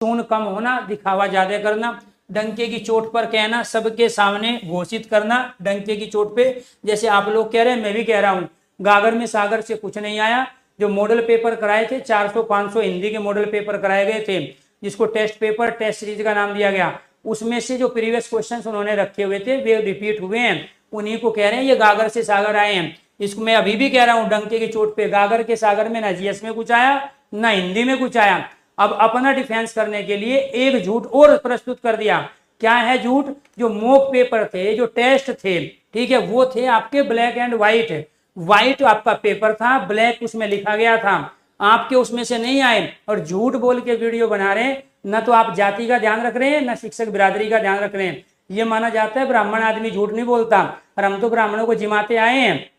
Tone कम होना, दिखावा ज्यादा करना, डंके की चोट पर कहना, सबके सामने घोषित करना डंके की चोट पे। जैसे आप लोग कह रहे हैं, मैं भी कह रहा हूं, गागर में सागर से कुछ नहीं आया। जो मॉडल पेपर कराए थे 400-500 हिंदी के मॉडल पेपर कराए गए थे, जिसको टेस्ट पेपर टेस्ट सीरीज का नाम दिया गया, उसमें से जो प्रीवियस क्वेश्चंस उन्होंने रखे हुए थे वे रिपीट हुए हैं। उन्हीं को कह रहे हैं ये गागर से सागर आए हैं। इसको मैं अभी भी कह रहा हूं, डंके की चोट पे गागर के सागर में ना जीएस में कुछ आया ना हिंदी में कुछ आया। अब अपना डिफेंस करने के लिए एक झूठ और प्रस्तुत कर दिया। क्या है झूठ? जो मॉक पेपर थे, जो टेस्ट थे, ठीक है, वो थे आपके ब्लैक एंड व्हाइट। व्हाइट आपका पेपर था, ब्लैक उसमें लिखा गया था, आपके उसमें से नहीं आए और झूठ बोल के वीडियो बना रहे हैं। न तो आप जाति का ध्यान रख रहे हैं, न शिक्षक बिरादरी का ध्यान रख रहे हैं। ये माना जाता है ब्राह्मण आदमी झूठ नहीं बोलता, और हम तो ब्राह्मणों को जिमाते आए हैं,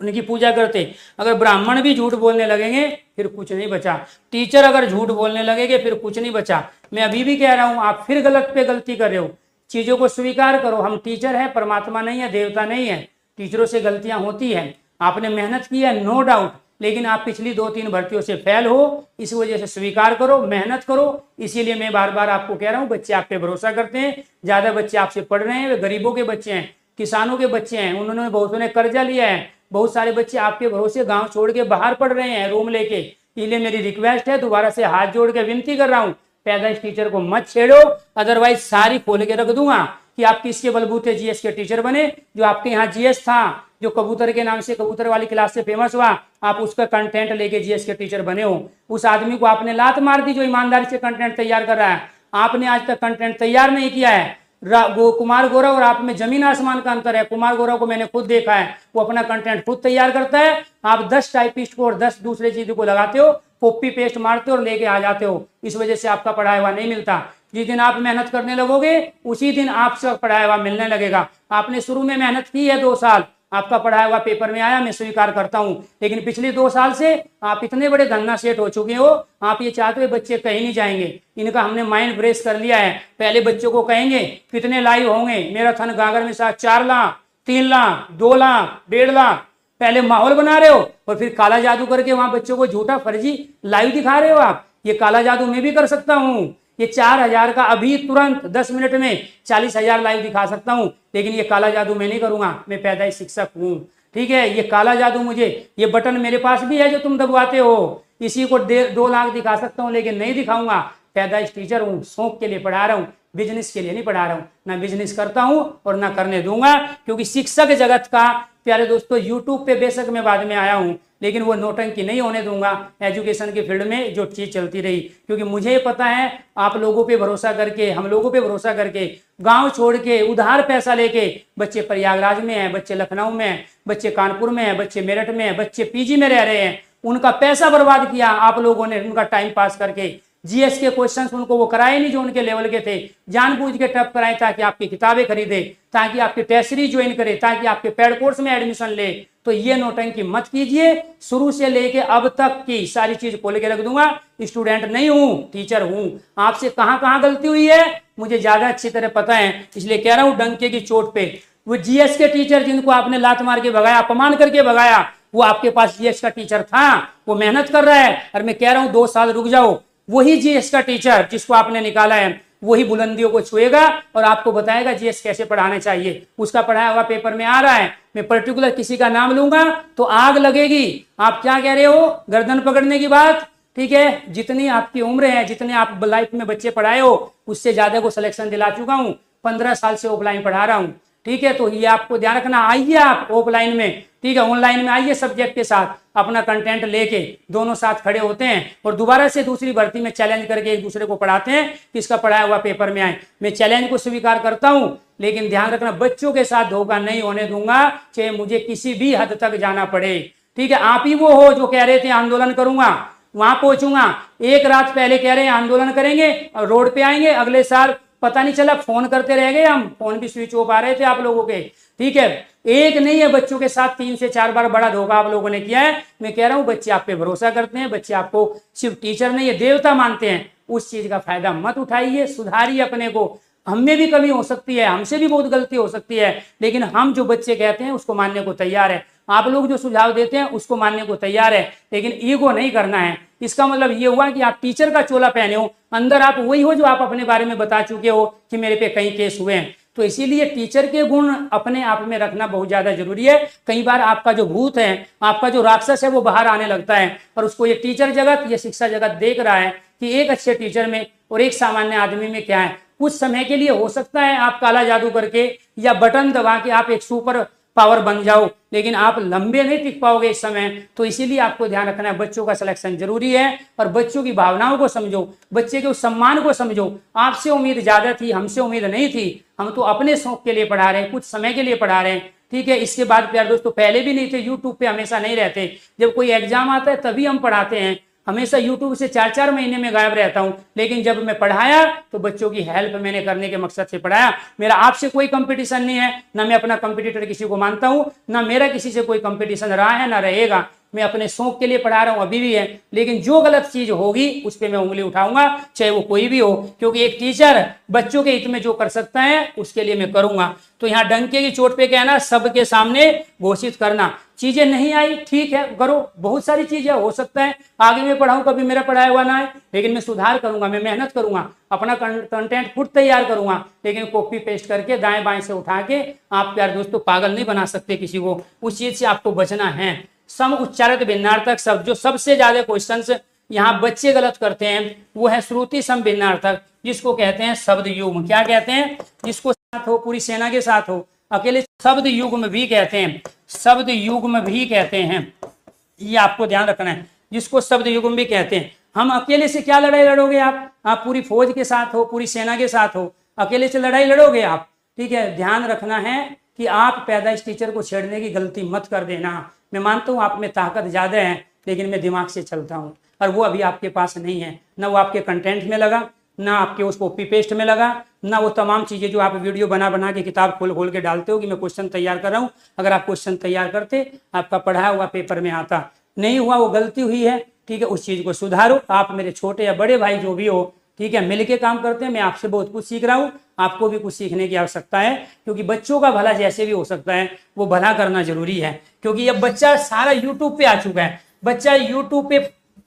उनकी पूजा करते। अगर ब्राह्मण भी झूठ बोलने लगेंगे फिर कुछ नहीं बचा। टीचर अगर झूठ बोलने लगेंगे फिर कुछ नहीं बचा। मैं अभी भी कह रहा हूं, आप फिर गलत पे गलती कर रहे हो। चीजों को स्वीकार करो। हम टीचर है, परमात्मा नहीं है, देवता नहीं है। टीचरों से गलतियां होती है, आपने मेहनत की है, नो डाउट, लेकिन आप पिछली 2-3 भर्तियों से फेल हो, इस वजह से स्वीकार करो, मेहनत करो। इसीलिए मैं बार बार आपको कह रहा हूं, बच्चे आप पे भरोसा करते हैं, ज्यादा बच्चे आपसे पढ़ रहे हैं, वे गरीबों के बच्चे हैं, किसानों के बच्चे हैं, उन्होंने बहुतों ने कर्जा लिया है। बहुत सारे बच्चे आपके भरोसे गांव छोड़ के बाहर पढ़ रहे हैं रूम लेके। इसलिए मेरी रिक्वेस्ट है, दोबारा से हाथ जोड़ के विनती कर रहा हूं, पैदाइश टीचर को मत छेड़ो, अदरवाइज सारी खोल के रख दूंगा कि आप किसके बलबूते जीएस के टीचर बने। जो आपके यहाँ जीएस था, जो कबूतर के नाम से कबूतर वाली क्लास से फेमस हुआ, आप उसका कंटेंट लेके जीएस के टीचर बने हो। उस आदमी को आपने लात मार दी जो ईमानदारी से कंटेंट तैयार कर रहा है। आपने आज तक कंटेंट तैयार नहीं किया है। कुमार गौरव और आप में जमीन आसमान का अंतर है। कुमार गौरव को मैंने खुद देखा है, वो अपना कंटेंट खुद तैयार करता है। आप 10 टाइपिस्ट को और 10 दूसरे चीजों को लगाते हो, कॉपी पेस्ट मारते हो और लेके आ जाते हो। इस वजह से आपका पढ़ाया हुआ नहीं मिलता। जिस दिन आप मेहनत करने लगोगे उसी दिन आपसे पढ़ाया हुआ मिलने लगेगा। आपने शुरू में मेहनत की है 2 साल, आपका पढ़ाया हुआ पेपर में आया, मैं स्वीकार करता हूं, लेकिन पिछले 2 साल से आप इतने बड़े धन्ना सेठ हो चुके हो, आप ये चाहते हो बच्चे कहीं नहीं जाएंगे। इनका हमने माइंड ब्रेस कर लिया है। पहले बच्चों को कहेंगे कितने लाइव होंगे, मेरा थन गागर में साथ 4 लाख, 3 लाख, 2 लाख, 1.5 लाख, पहले माहौल बना रहे हो और फिर काला जादू करके वहां बच्चों को झूठा फर्जी लाइव दिखा रहे हो। आप ये काला जादू मैं भी कर सकता हूं। ये 4,000 का अभी तुरंत 10 मिनट में 40,000 लाइव दिखा सकता हूं, लेकिन ये काला जादू मैं नहीं करूंगा। मैं पैदाइश शिक्षक हूं, ठीक है। ये काला जादू मुझे, ये बटन मेरे पास भी है जो तुम दबवाते हो, इसी को 2 लाख दिखा सकता हूं, लेकिन नहीं दिखाऊंगा। पैदाइश टीचर हूं, शौक के लिए पढ़ा रहा हूं, बिजनेस के लिए नहीं पढ़ा रहा हूं। ना बिजनेस करता हूं और ना करने दूंगा, क्योंकि शिक्षक जगत का, प्यारे दोस्तों, यूट्यूब पे बेशक मैं बाद में आया हूं, लेकिन वो नौटंकी नहीं होने दूंगा एजुकेशन के फील्ड में जो चीज चलती रही। क्योंकि मुझे पता है आप लोगों पे भरोसा करके, हम लोगों पे भरोसा करके, गांव छोड़ के उधार पैसा लेके बच्चे प्रयागराज में हैं, बच्चे लखनऊ में हैं, बच्चे कानपुर में हैं, बच्चे मेरठ में हैं, बच्चे पीजी में रह रहे हैं। उनका पैसा बर्बाद किया आप लोगों ने, उनका टाइम पास करके। जीएस के क्वेश्चंस उनको वो कराए नहीं जो उनके लेवल के थे, जानबूझ के टफ कराए ताकि आपकी किताबें खरीदे, ताकि आपकी टेस्ट सीरीज ज्वाइन करे, ताकि आपके पेड कोर्स में एडमिशन ले। तो ये नौटंकी मत कीजिए। शुरू से लेके अब तक की सारी चीज खोल के रख दूंगा। स्टूडेंट नहीं हूं, टीचर हूं। आपसे कहां कहां गलती हुई है मुझे ज्यादा अच्छी तरह पता है, इसलिए कह रहा हूं डंके की चोट पे। वो जीएस के टीचर जिनको आपने लात मार के भगाया, अपमान करके भगाया, वो आपके पास जीएस का टीचर था, वो मेहनत कर रहा है। और मैं कह रहा हूं 2 साल रुक जाओ, वही जीएस का टीचर जिसको आपने निकाला है वही बुलंदियों को छुएगा और आपको बताएगा जीएस कैसे पढ़ाना चाहिए। उसका पढ़ाया हुआ पेपर में आ रहा है। मैं पर्टिकुलर किसी का नाम लूंगा तो आग लगेगी। आप क्या कह रहे हो, गर्दन पकड़ने की बात, ठीक है। जितनी आपकी उम्र है, जितने आप लाइफ में बच्चे पढ़ाए हो, उससे ज्यादा को सिलेक्शन दिला चुका हूं। 15 साल से ऑफलाइन पढ़ा रहा हूं, ठीक है। तो ये आपको ध्यान रखना। आइए आप ऑफलाइन में, ठीक है, ऑनलाइन में आइए सब्जेक्ट के साथ, अपना कंटेंट लेके दोनों साथ खड़े होते हैं और दोबारा से दूसरी भर्ती में चैलेंज करके एक दूसरे को पढ़ाते हैं कि इसका पढ़ाया हुआ पेपर में आए। मैं चैलेंज को स्वीकार करता हूं, लेकिन ध्यान रखना बच्चों के साथ धोखा नहीं होने दूंगा, चाहे मुझे किसी भी हद तक जाना पड़े, ठीक है। आप ही वो हो जो कह रहे थे आंदोलन करूंगा, वहां पहुंचूंगा। एक रात पहले कह रहे हैं आंदोलन करेंगे और रोड पे आएंगे, अगले साल पता नहीं चला, फोन करते रह गए हम, फोन भी स्विच ऑफ आ रहे थे आप लोगों के, ठीक है। एक नहीं है, बच्चों के साथ 3 से 4 बार बड़ा धोखा आप लोगों ने किया है। मैं कह रहा हूं बच्चे आप पे भरोसा करते हैं, बच्चे आपको सिर्फ टीचर नहीं है देवता मानते हैं। उस चीज का फायदा मत उठाइए, सुधारिए अपने को। हम में भी कमी हो सकती है, हमसे भी बहुत गलती हो सकती है, लेकिन हम जो बच्चे कहते हैं उसको मानने को तैयार है। आप लोग जो सुझाव देते हैं उसको मानने को तैयार है, लेकिन ईगो नहीं करना है। इसका मतलब ये हुआ कि आप टीचर का चोला पहने हो, अंदर आप वही हो जो आप अपने बारे में बता चुके हो कि मेरे पे कई केस हुए हैं। तो इसीलिए टीचर के गुण अपने आप में रखना बहुत ज्यादा जरूरी है। कई बार आपका जो भूत है, आपका जो राक्षस है, वो बाहर आने लगता है, और उसको ये टीचर जगत, ये शिक्षा जगत देख रहा है कि एक अच्छे टीचर में और एक सामान्य आदमी में क्या है। कुछ समय के लिए हो सकता है आप काला जादू करके या बटन दबा के आप एक सुपर पावर बन जाओ, लेकिन आप लंबे नहीं टिक पाओगे इस समय। तो इसीलिए आपको ध्यान रखना है, बच्चों का सिलेक्शन जरूरी है, और बच्चों की भावनाओं को समझो, बच्चे के उस सम्मान को समझो। आपसे उम्मीद ज्यादा थी, हमसे उम्मीद नहीं थी, हम तो अपने शौक के लिए पढ़ा रहे हैं, कुछ समय के लिए पढ़ा रहे हैं, ठीक है। इसके बाद प्यार दोस्तों पहले भी नहीं थे, यूट्यूब पे हमेशा नहीं रहते, जब कोई एग्जाम आता है तभी हम पढ़ाते हैं। हमेशा यूट्यूब से 4-4 महीने में गायब रहता हूं, लेकिन जब मैं पढ़ाया तो बच्चों की हेल्प मैंने करने के मकसद से पढ़ाया। मेरा आपसे कोई कंपटीशन नहीं है, ना मैं अपना कंपटीटर किसी को मानता हूं, ना मेरा किसी से कोई कंपटीशन रहा है ना रहेगा। मैं अपने शौक के लिए पढ़ा रहा हूं, अभी भी है, लेकिन जो गलत चीज होगी उस पर मैं उंगली उठाऊंगा, चाहे वो कोई भी हो, क्योंकि एक टीचर बच्चों के हित में जो कर सकता है उसके लिए मैं करूंगा। तो यहाँ डंके की चोट पे कहना, सबके सामने घोषित करना। चीजें नहीं आई, ठीक है, करो, बहुत सारी चीजें हो सकता है आगे मैं पढ़ाऊं कभी मेरा पढ़ाया हुआ ना है, लेकिन मैं सुधार करूंगा, मैं मेहनत करूंगा, अपना कंटेंट खुद तैयार करूंगा, लेकिन कॉपी पेस्ट करके दाएं बाएं से उठा के आप प्यार दोस्तों पागल नहीं बना सकते किसी को। उस चीज से आपको बचना है। सम उच्चारित भिन्नार्थक शब्द, जो सबसे ज्यादा क्वेश्चंस यहाँ बच्चे गलत करते हैं वो है श्रुति सम भिन्नार्थक, जिसको कहते हैं शब्द युग्म। क्या कहते हैं? जिसको साथ हो, पूरी सेना के साथ हो, अकेले शब्द युग्म भी कहते हैं, शब्द युग्म भी कहते हैं, ये आपको ध्यान रखना है, जिसको शब्द युग्म भी कहते हैं। हम अकेले से क्या लड़ाई लड़ोगे? आप पूरी फौज के साथ हो, पूरी सेना के साथ हो, अकेले से लड़ाई लड़ोगे आप, ठीक है। ध्यान रखना है कि आप पैदाइश टीचर को छेड़ने की गलती मत कर देना। मैं मानता हूँ आप में ताकत ज्यादा है, लेकिन मैं दिमाग से चलता हूँ, और वो अभी आपके पास नहीं है। ना वो आपके कंटेंट में लगा, ना आपके उस कॉपी पेस्ट में लगा, ना वो तमाम चीजें जो आप वीडियो बना बना के किताब खोल खोल के डालते हो कि मैं क्वेश्चन तैयार कर रहा हूँ। अगर आप क्वेश्चन तैयार करते, आपका पढ़ाया हुआ पेपर में आता। नहीं हुआ, वो गलती हुई है, ठीक है, उस चीज को सुधारो। आप मेरे छोटे या बड़े भाई जो भी हो, ठीक है, मिलके काम करते हैं। मैं आपसे बहुत कुछ सीख रहा हूँ, आपको भी कुछ सीखने की आवश्यकता है, क्योंकि बच्चों का भला जैसे भी हो सकता है वो भला करना जरूरी है। क्योंकि अब बच्चा सारा यूट्यूब पे आ चुका है, बच्चा यूट्यूब पे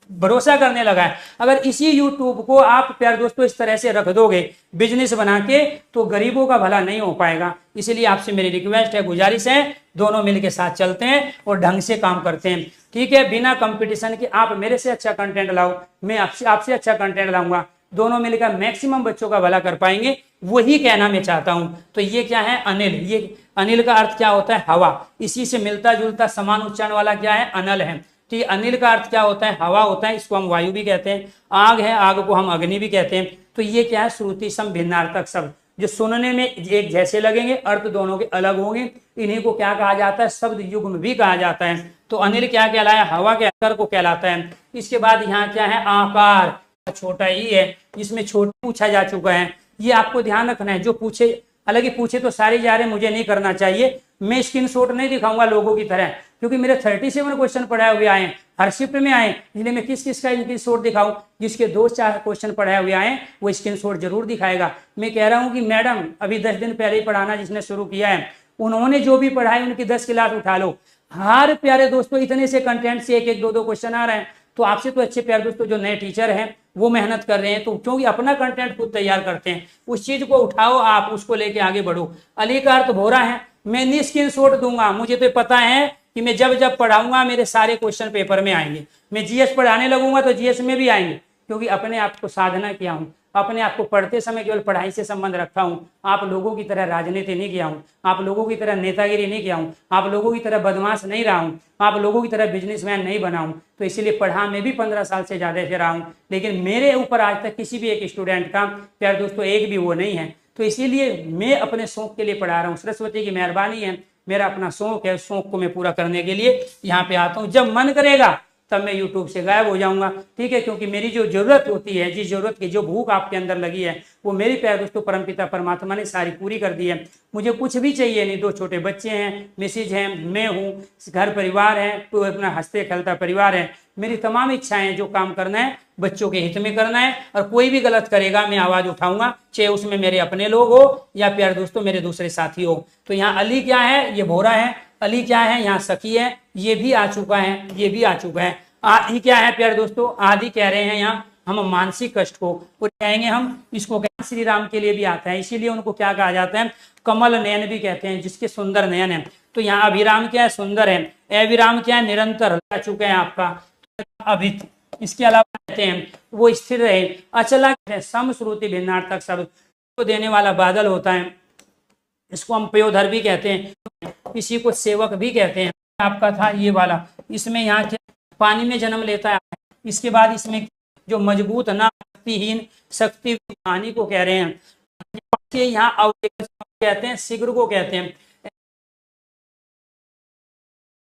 भरोसा करने लगा है। अगर इसी यूट्यूब को आप प्यार दोस्तों इस तरह से रख दोगे बिजनेस बना के, तो गरीबों का भला नहीं हो पाएगा। इसलिए आपसे मेरी रिक्वेस्ट है, गुजारिश है, दोनों मिलके साथ चलते हैं और ढंग से काम करते हैं, ठीक है। बिना कंपटीशन के आप मेरे से अच्छा कंटेंट लाओ, मैं आपसे अच्छा कंटेंट लाऊंगा, दोनों मिलकर मैक्सिमम बच्चों का भला कर पाएंगे। वही कहना मैं चाहता हूं। तो ये क्या है? अनिल। ये अनिल का अर्थ क्या होता है? हवा। इसी से मिलता जुलता समान उच्चारण वाला क्या है? अनल है। ठीक, अनिल का अर्थ क्या होता है? हवा होता है, इसको हम वायु भी कहते हैं। आग है, आग को हम अग्नि भी कहते हैं। तो ये क्या है? श्रुति सम भिन्नार्थक शब्द, जो सुनने में एक जैसे लगेंगे, अर्थ दोनों के अलग होंगे। इन्हीं को क्या कहा जाता है? शब्द युग्म भी कहा जाता है। तो अनिल क्या कहलाया? हवा के आकार को कहलाता है। इसके बाद यहाँ क्या है? आकार, छोटा ही है, इसमें छोटा पूछा जा चुका है। ये आपको ध्यान रखना है। जो पूछे, हालांकि पूछे तो सारे जा रहे हैं, मुझे नहीं करना चाहिए। मैं स्क्रीनशॉट नहीं दिखाऊंगा लोगों की तरह, क्योंकि मेरे 37 क्वेश्चन पढ़ाए हुए आए, हर शिफ्ट में आए, इसलिए मैं किस किस का स्क्रीनशॉट दिखाऊं। जिसके 2-4 क्वेश्चन पढ़ाए हुए आए वो स्क्रीनशॉट जरूर दिखाएगा। मैं कह रहा हूं कि मैडम अभी 10 दिन पहले ही पढ़ाना जिसने शुरू किया है, उन्होंने जो भी पढ़ाई उनकी 10 क्लास उठा लो। हर प्यारे दोस्तों इतने से कंटेंट से 1-1, 2-2 क्वेश्चन आ रहे हैं। तो आपसे तो अच्छे प्यारे दोस्तों जो नए टीचर हैं वो मेहनत कर रहे हैं, तो क्योंकि अपना कंटेंट खुद तैयार करते हैं, उस चीज को उठाओ, आप उसको लेके आगे बढ़ो। अली का अर्थ भोरा है। मैं नहीं स्क्रीनशॉट दूंगा, मुझे तो पता है कि मैं जब जब पढ़ाऊंगा मेरे सारे क्वेश्चन पेपर में आएंगे। मैं जीएस पढ़ाने लगूंगा तो जीएस में भी आएंगे, क्योंकि अपने आप को साधना किया हूं, अपने आप को पढ़ते समय केवल पढ़ाई से संबंध रखा हूं। आप लोगों की तरह राजनीति नहीं किया हूं, आप लोगों की तरह नेतागिरी नहीं किया हूं, आप लोगों की तरह बदमाश नहीं रहा हूं, आप लोगों की तरह बिजनेसमैन नहीं बना हूं। तो इसीलिए पढ़ा मैं भी 15 साल से ज्यादा से रहा हूं, लेकिन मेरे ऊपर आज तक किसी भी एक स्टूडेंट का प्यार दोस्तों एक भी वो नहीं है। तो इसीलिए मैं अपने शौक के लिए पढ़ा रहा हूँ। सरस्वती की मेहरबानी है, मेरा अपना शौक है, शौक को मैं पूरा करने के लिए यहाँ पे आता हूँ। जब मन करेगा तब मैं यूट्यूब से गायब हो जाऊंगा, ठीक है, क्योंकि मेरी जो जरूरत होती है, जिस जरूरत की जो भूख आपके अंदर लगी है, वो मेरी प्यार दोस्तों परमपिता परमात्मा ने सारी पूरी कर दी है। मुझे कुछ भी चाहिए नहीं। 2 छोटे बच्चे हैं, मिसेज हैं, मैं हूँ, घर परिवार है, तो अपना हंसते खेलता परिवार है। मेरी तमाम इच्छाएं जो काम करना है बच्चों के हित में करना है, और कोई भी गलत करेगा मैं आवाज उठाऊंगा, चाहे उसमें मेरे अपने लोग हो या प्यारे दोस्तों मेरे दूसरे साथी हो। तो यहाँ अली क्या है, ये भोरा है। अली क्या है, यहाँ सखी है, ये भी आ चुका है, ये भी आ चुका है। आदि क्या है प्यारे दोस्तों, आदि कह रहे हैं यहाँ हम मानसिक कष्ट को, और कहेंगे हम इसको श्री राम के लिए भी आता है, इसीलिए उनको क्या कहा जाता है, कमल नयन भी कहते हैं, जिसके सुंदर नयन है। तो यहाँ अभिराम क्या है, सुंदर है। अविराम क्या है, निरंतर आ चुका है आपका अभी। इसके अलावा कहते हैं वो स्थिर रहे। अचला सम श्रुति भिन्नार्थक शब्द को देने वाला बादल होता है, इसको हम पयोधर भी कहते हैं, इसी को सेवक भी कहते हैं। आपका था ये वाला, इसमें यहाँ क्या पानी में जन्म लेता है। इसके बाद इसमें जो मजबूत ना शक्तिहीन, शक्ति पानी को कह रहे हैं। यहाँ अवलेखन कहते हैं, शीघ्र को कहते हैं।